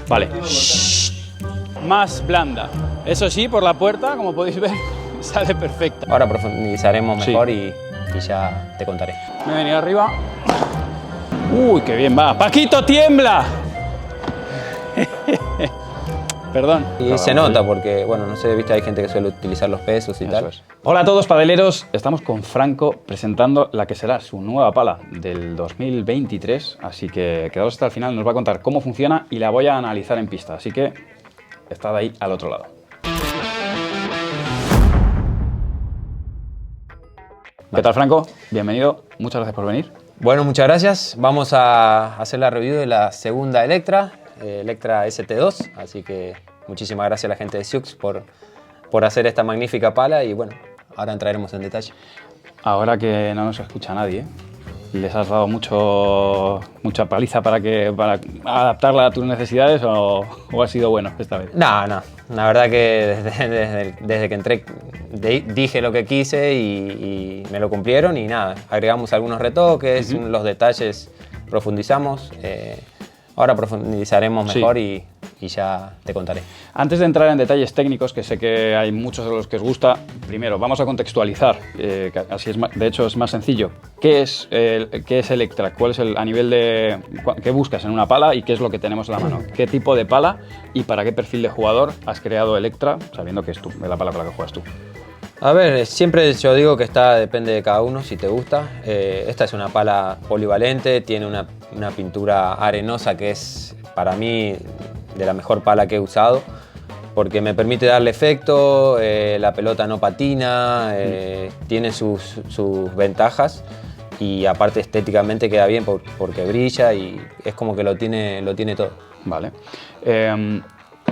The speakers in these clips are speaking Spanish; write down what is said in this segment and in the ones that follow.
Vale. Más blanda. Eso sí, por la puerta, como podéis ver, sale perfecta. Ahora profundizaremos mejor y ya te contaré. Me he venido arriba. Uy, qué bien va. ¡Paquito, tiembla! Perdón. Y se nota porque, bueno, no sé, viste, hay gente que suele utilizar los pesos y tal. Es. Hola a todos, padeleros. Estamos con Franco presentando la que será su nueva pala del 2023. Así que quedaos hasta el final, nos va a contar cómo funciona y la voy a analizar en pista. Así que estad ahí al otro lado. ¿Qué tal, Franco? Bienvenido. Muchas gracias por venir. Bueno, muchas gracias. Vamos a hacer la review de la segunda Electra, Electra ST2. Así que muchísimas gracias a la gente de Siux por hacer esta magnífica pala y bueno, ahora entraremos en detalle. Ahora que no nos escucha nadie, ¿les has dado mucha paliza para adaptarla a tus necesidades o ha sido bueno esta vez? No, la verdad que desde que entré dije lo que quise y me lo cumplieron y nada, agregamos algunos retoques, los detalles profundizamos, ahora profundizaremos mejor y ya te contaré. Antes de entrar en detalles técnicos, que sé que hay muchos de los que os gusta, primero vamos a contextualizar, así es, de hecho es más sencillo. ¿Qué es Electra? ¿Cuál es a nivel de qué buscas en una pala y qué es lo que tenemos en la mano? ¿Qué tipo de pala y para qué perfil de jugador has creado Electra, sabiendo que es la pala con la que juegas tú? A ver, siempre yo digo que depende de cada uno, si te gusta. Esta es una pala polivalente, tiene una pintura arenosa que es para mí de la mejor pala que he usado, porque me permite darle efecto, la pelota no patina, tiene sus ventajas y aparte estéticamente queda bien porque brilla y es como que lo tiene todo. Vale.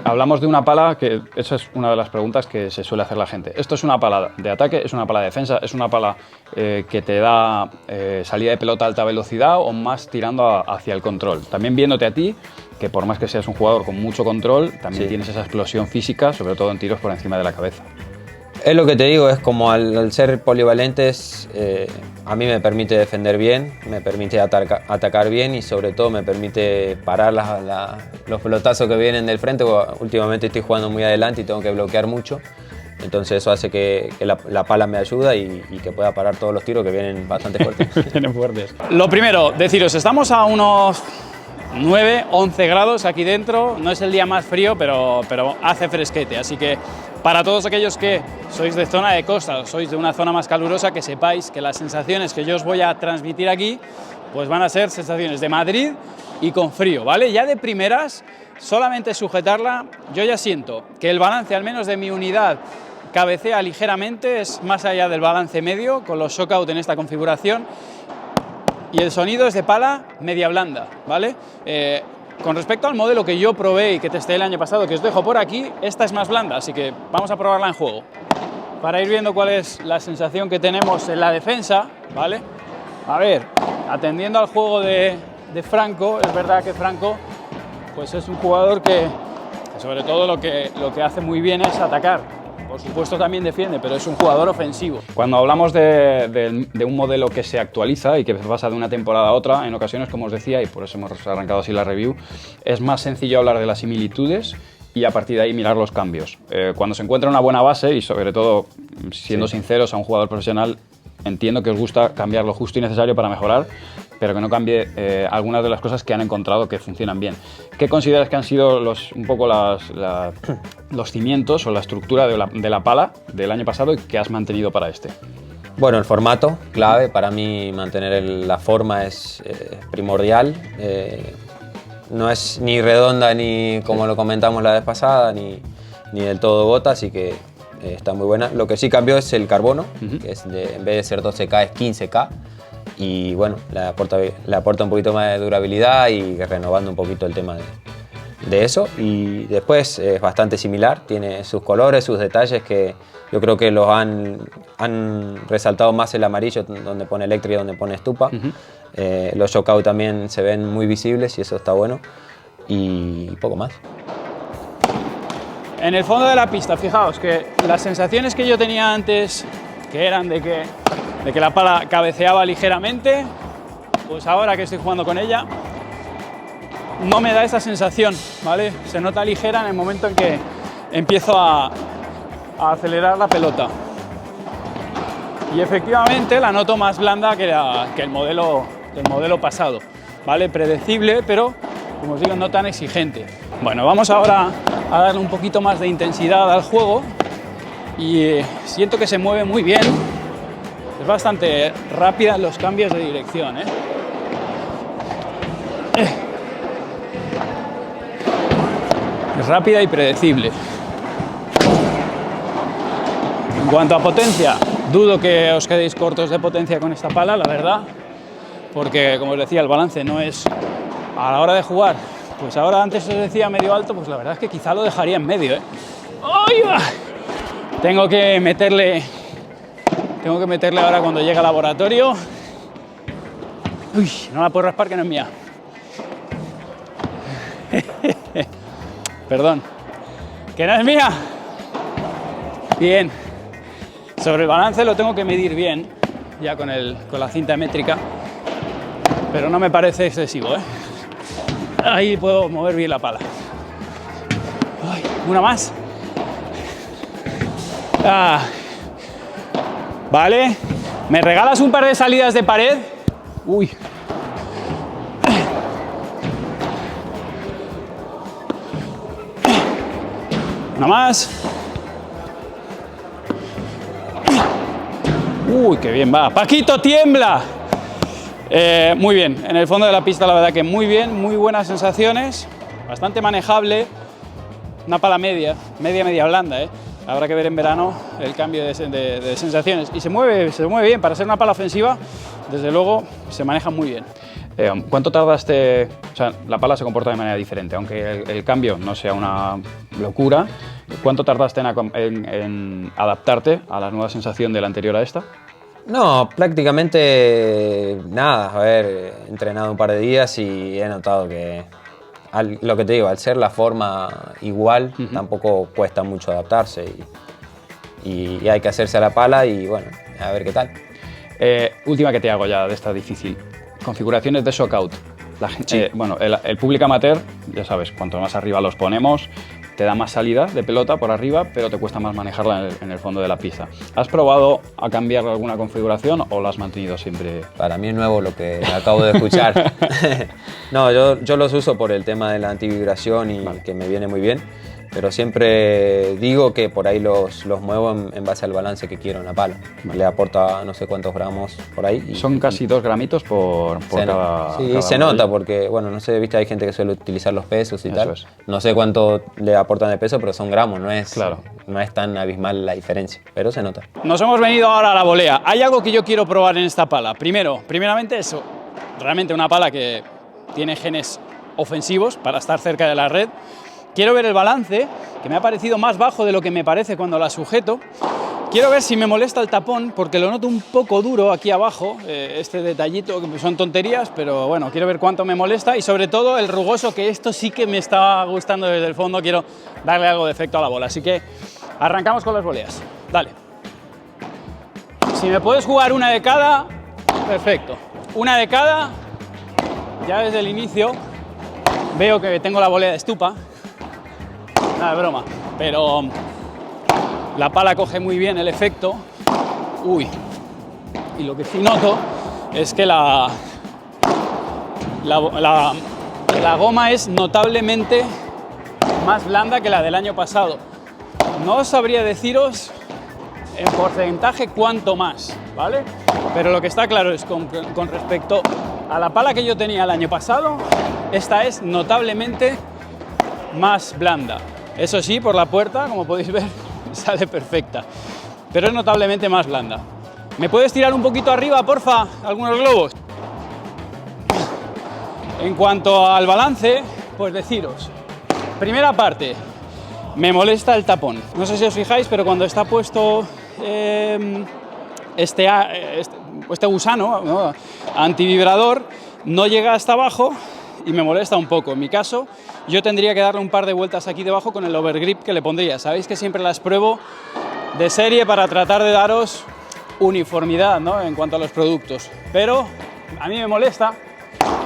Hablamos de una pala que, esa es una de las preguntas que se suele hacer la gente. ¿Esto es una pala de ataque, es una pala de defensa, es una pala que te da salida de pelota a alta velocidad o más tirando hacia el control? También viéndote a ti, que por más que seas un jugador con mucho control, también tienes esa explosión física, sobre todo en tiros por encima de la cabeza. Es lo que te digo, es como al ser polivalentes, a mí me permite defender bien, me permite atacar bien y sobre todo me permite parar los pelotazos que vienen del frente, porque últimamente estoy jugando muy adelante y tengo que bloquear mucho. Entonces eso hace que la pala me ayuda y que pueda parar todos los tiros que vienen bastante fuertes. Vienen fuertes. Lo primero, deciros, estamos a unos 9, 11 grados aquí dentro, no es el día más frío, pero hace fresquete, así que para todos aquellos que sois de zona de costa, sois de una zona más calurosa, que sepáis que las sensaciones que yo os voy a transmitir aquí, pues van a ser sensaciones de Madrid y con frío, ¿vale? Ya de primeras, solamente sujetarla, yo ya siento que el balance, al menos de mi unidad, cabecea ligeramente, es más allá del balance medio, con los shockout en esta configuración, y el sonido es de pala media blanda, ¿vale? Con respecto al modelo que yo probé y que testé el año pasado, que os dejo por aquí, esta es más blanda, así que vamos a probarla en juego. Para ir viendo cuál es la sensación que tenemos en la defensa, ¿vale? A ver, atendiendo al juego de Franco, es verdad que Franco pues es un jugador que sobre todo lo que hace muy bien es atacar. Por supuesto también defiende, pero es un jugador ofensivo. Cuando hablamos de un modelo que se actualiza y que pasa de una temporada a otra, en ocasiones, como os decía, y por eso hemos arrancado así la review, es más sencillo hablar de las similitudes y a partir de ahí mirar los cambios. Cuando se encuentra una buena base y sobre todo, siendo sinceros a un jugador profesional, entiendo que os gusta cambiar lo justo y necesario para mejorar, pero que no cambie algunas de las cosas que han encontrado que funcionan bien. ¿Qué consideras que han sido un poco los cimientos o la estructura de la pala del año pasado y que has mantenido para este? Bueno, el formato, clave. Para mí mantener la forma es primordial. No es ni redonda ni como lo comentamos la vez pasada, ni del todo gota, así que está muy buena. Lo que sí cambió es el carbono, que es en vez de ser 12K es 15K. Y bueno, le aporta un poquito más de durabilidad y renovando un poquito el tema de eso. Y después es bastante similar, tiene sus colores, sus detalles que yo creo que los han resaltado más el amarillo donde pone Electra y donde pone Stupa. Los shockout también se ven muy visibles y eso está bueno. Y poco más. En el fondo de la pista, fijaos que las sensaciones que yo tenía antes, que eran de que la pala cabeceaba ligeramente, pues ahora que estoy jugando con ella, no me da esa sensación, ¿vale? Se nota ligera en el momento en que empiezo a acelerar la pelota. Y efectivamente la noto más blanda que el modelo pasado, ¿vale? Predecible, pero como os digo, no tan exigente. Bueno, vamos ahora a darle un poquito más de intensidad al juego y siento que se mueve muy bien. Es bastante rápida en los cambios de dirección, ¿eh? Es rápida y predecible. En cuanto a potencia, dudo que os quedéis cortos de potencia con esta pala, la verdad, porque como os decía, el balance no es a la hora de jugar. Pues ahora antes os decía medio alto, pues la verdad es que quizá lo dejaría en medio, ¿eh? ¡Ay, va! Tengo que meterle ahora cuando llegue al laboratorio. Uy, no la puedo raspar que no es mía. Perdón, que no es mía. Bien. Sobre el balance lo tengo que medir bien, ya con la cinta métrica, pero no me parece excesivo, ¿eh? Ahí puedo mover bien la pala. Ay, una más. Vale. ¿Me regalas un par de salidas de pared? Uy. Una más. Uy, qué bien va. ¡Paquito, tiembla! Muy bien. En el fondo de la pista, la verdad que muy bien, muy buenas sensaciones. Bastante manejable. Una pala media blanda, ¿eh? Habrá que ver en verano el cambio de sensaciones. Y se mueve bien. Para ser una pala ofensiva, desde luego, se maneja muy bien. ¿Cuánto tardaste? O sea, la pala se comporta de manera diferente, aunque el cambio no sea una locura. ¿Cuánto tardaste en adaptarte a la nueva sensación de la anterior a esta? No, prácticamente nada. A ver, he entrenado un par de días y he notado que, lo que te digo, al ser la forma igual, tampoco cuesta mucho adaptarse y hay que hacerse a la pala y bueno, a ver qué tal. Última que te hago ya de esta difícil. Configuraciones de shockout. Sí. Bueno, el público amateur, ya sabes, cuanto más arriba los ponemos, te da más salida de pelota por arriba, pero te cuesta más manejarla en el fondo de la pista. ¿Has probado a cambiar alguna configuración o la has mantenido siempre? Para mí es nuevo lo que acabo de escuchar. No, yo los uso por el tema de la antivibración y vale, que me viene muy bien. Pero siempre digo que por ahí los muevo en base al balance que quiero en la pala. Vale. Le aporta no sé cuántos gramos por ahí. Y son casi 2 gramitos por cada... Sí, cada se nota porque, bueno, no sé, viste, hay gente que suele utilizar los pesos y tal. No sé cuánto le aportan de peso, pero son gramos, no es tan abismal la diferencia, pero se nota. Nos hemos venido ahora a la volea. Hay algo que yo quiero probar en esta pala. Primeramente eso, realmente una pala que tiene genes ofensivos para estar cerca de la red. Quiero ver el balance, que me ha parecido más bajo de lo que me parece cuando la sujeto. Quiero ver si me molesta el tapón, porque lo noto un poco duro aquí abajo, este detallito, que son tonterías, pero bueno, quiero ver cuánto me molesta y sobre todo el rugoso, que esto sí que me está gustando desde el fondo, quiero darle algo de efecto a la bola. Así que arrancamos con las voleas. Dale. Si me puedes jugar una de cada, perfecto. Una de cada, ya desde el inicio veo que tengo la volea de estupa. Nada de broma, pero la pala coge muy bien el efecto. Uy, y lo que sí noto es que la goma es notablemente más blanda que la del año pasado. No sabría deciros en porcentaje cuánto más, ¿vale? Pero lo que está claro es con respecto a la pala que yo tenía el año pasado, esta es notablemente más blanda. Eso sí, por la puerta, como podéis ver, sale perfecta, pero es notablemente más blanda. ¿Me puedes tirar un poquito arriba, porfa, algunos globos? En cuanto al balance, pues deciros, primera parte, me molesta el tapón. No sé si os fijáis, pero cuando está puesto este gusano, ¿no?, antivibrador, no llega hasta abajo y me molesta un poco. En mi caso, yo tendría que darle un par de vueltas aquí debajo con el overgrip que le pondría. Sabéis que siempre las pruebo de serie para tratar de daros uniformidad, ¿no?, en cuanto a los productos. Pero a mí me molesta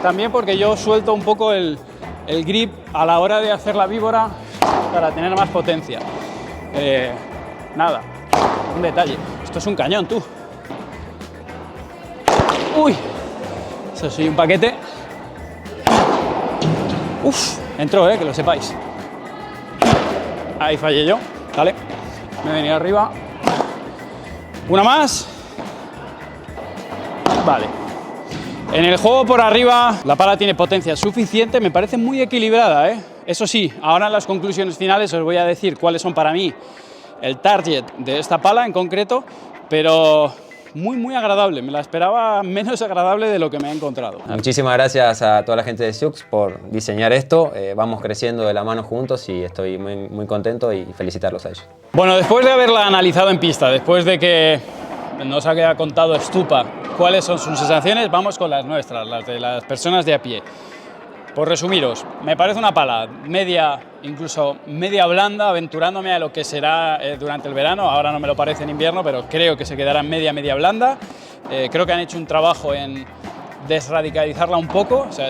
también porque yo suelto un poco el el grip a la hora de hacer la víbora para tener más potencia. Nada, un detalle. Esto es un cañón, tú. Uy, eso sí, un paquete. Uf, entró, que lo sepáis. Ahí fallé yo, vale. Me he venido arriba. Una más. Vale. En el juego por arriba la pala tiene potencia suficiente, me parece muy equilibrada, Eso sí, ahora en las conclusiones finales os voy a decir cuáles son para mí el target de esta pala en concreto, pero muy agradable, me la esperaba menos agradable de lo que me he encontrado. Muchísimas gracias a toda la gente de Siux por diseñar esto, vamos creciendo de la mano juntos y estoy muy contento y felicitarlos a ellos. Bueno, después de haberla analizado en pista, después de que nos haya contado Stupa cuáles son sus sensaciones, vamos con las nuestras, las de las personas de a pie. Por resumiros, me parece una pala media, incluso media blanda, aventurándome a lo que será durante el verano. Ahora no me lo parece en invierno, pero creo que se quedará media blanda. Creo que han hecho un trabajo en desradicalizarla un poco. O sea,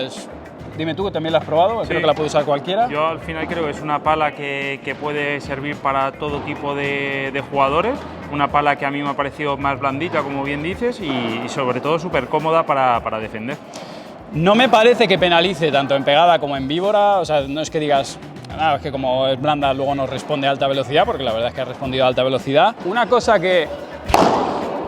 dime tú, que también la has probado, sí. Creo que la puede usar cualquiera. Yo al final creo que es una pala que puede servir para todo tipo de jugadores. Una pala que a mí me ha parecido más blandita, como bien dices, y sobre todo súper cómoda para defender. No me parece que penalice tanto en pegada como en víbora, o sea, no es que digas, nada, es que como es blanda luego no responde a alta velocidad, porque la verdad es que ha respondido a alta velocidad. Una cosa que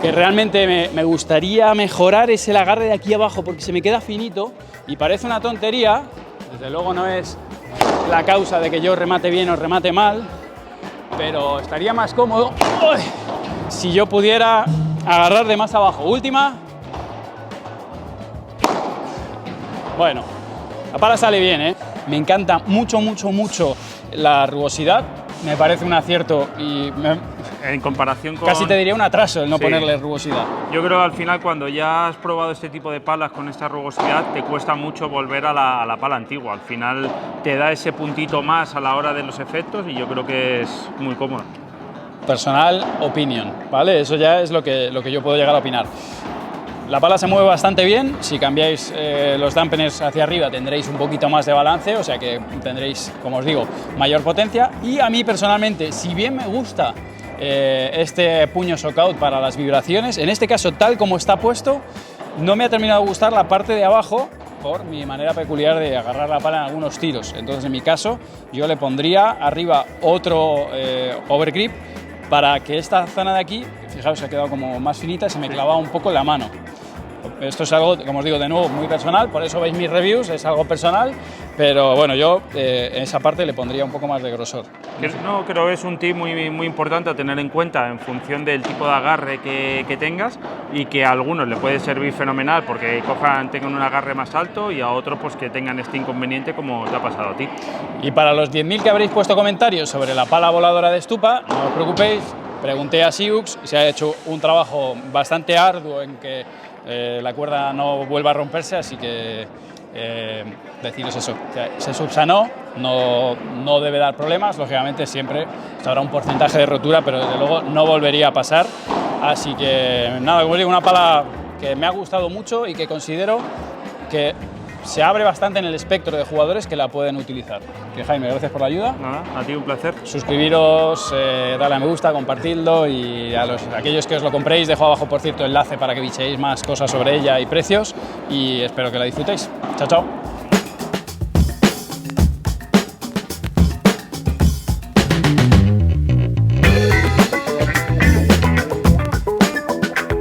realmente me gustaría mejorar es el agarre de aquí abajo, porque se me queda finito y parece una tontería, desde luego no es la causa de que yo remate bien o remate mal, pero estaría más cómodo si yo pudiera agarrar de más abajo. Última. Bueno, la pala sale bien, Me encanta mucho la rugosidad, me parece un acierto y En comparación con... casi te diría un atraso el no Sí. ponerle rugosidad. Yo creo que al final, cuando ya has probado este tipo de palas con esta rugosidad, te cuesta mucho volver a la pala antigua. Al final te da ese puntito más a la hora de los efectos y yo creo que es muy cómodo. Personal opinion, ¿vale? Eso ya es lo que yo puedo llegar a opinar. La pala se mueve bastante bien, si cambiáis los dampeners hacia arriba tendréis un poquito más de balance, o sea que tendréis, como os digo, mayor potencia. Y a mí personalmente, si bien me gusta este puño shockout para las vibraciones, en este caso tal como está puesto, no me ha terminado de gustar la parte de abajo por mi manera peculiar de agarrar la pala en algunos tiros. Entonces en mi caso yo le pondría arriba otro overgrip para que esta zona de aquí, fijaos, se ha quedado como más finita y se me clavaba un poco en la mano. Esto es algo, como os digo, de nuevo, muy personal, por eso veis mis reviews, es algo personal, pero bueno, yo en esa parte le pondría un poco más de grosor. No, creo que es un tip muy importante a tener en cuenta en función del tipo de agarre que tengas, y que a algunos le puede servir fenomenal porque tengan un agarre más alto, y a otros pues que tengan este inconveniente como te ha pasado a ti. Y para los 10.000 que habréis puesto comentarios sobre la pala voladora de Stupa, no os preocupéis, pregunté a Siux, se ha hecho un trabajo bastante arduo en que la cuerda no vuelva a romperse, así que deciros eso, se subsanó, no debe dar problemas, lógicamente siempre habrá un porcentaje de rotura, pero desde luego no volvería a pasar, así que nada, como os digo, una pala que me ha gustado mucho y que considero que se abre bastante en el espectro de jugadores que la pueden utilizar. Que Jaime, gracias por la ayuda. Nada, a ti un placer. Suscribiros, darle a me gusta, compartidlo, y a aquellos que os lo compréis, dejo abajo, por cierto, enlace para que bichéis más cosas sobre ella y precios, y espero que la disfrutéis. Chao, chao.